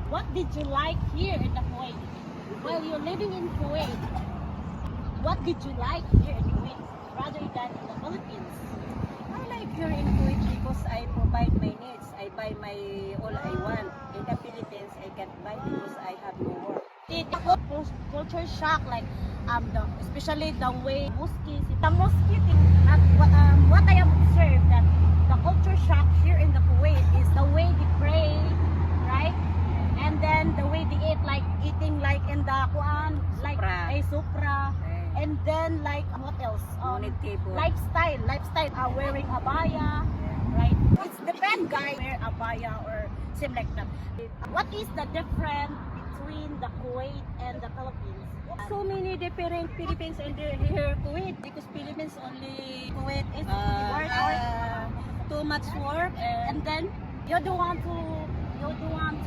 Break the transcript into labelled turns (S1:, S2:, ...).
S1: What did you like here in the Kuwait? While you're living in Kuwait, what did you like here in Kuwait rather than in the Philippines?
S2: I like here in Kuwait because I provide my needs. I buy my all I want. In the Philippines, I can't buy because I have no work.
S1: Did the culture shock, like especially the way the mosque thing, what I have observed that the culture shock here in the Kuwait is the way they pray, right? And then the way they eat, like eating like in the Quran, like
S2: Supra.
S1: a supra, and then like what else?
S2: Unit table.
S1: Lifestyle, wearing abaya, right? It's depend, guy, wear abaya or same like that. What is the difference between the Kuwait and the Philippines?
S2: So many different Philippines and here Kuwait because Philippines only
S1: Kuwait is work,
S2: too much work
S1: and then you don't want to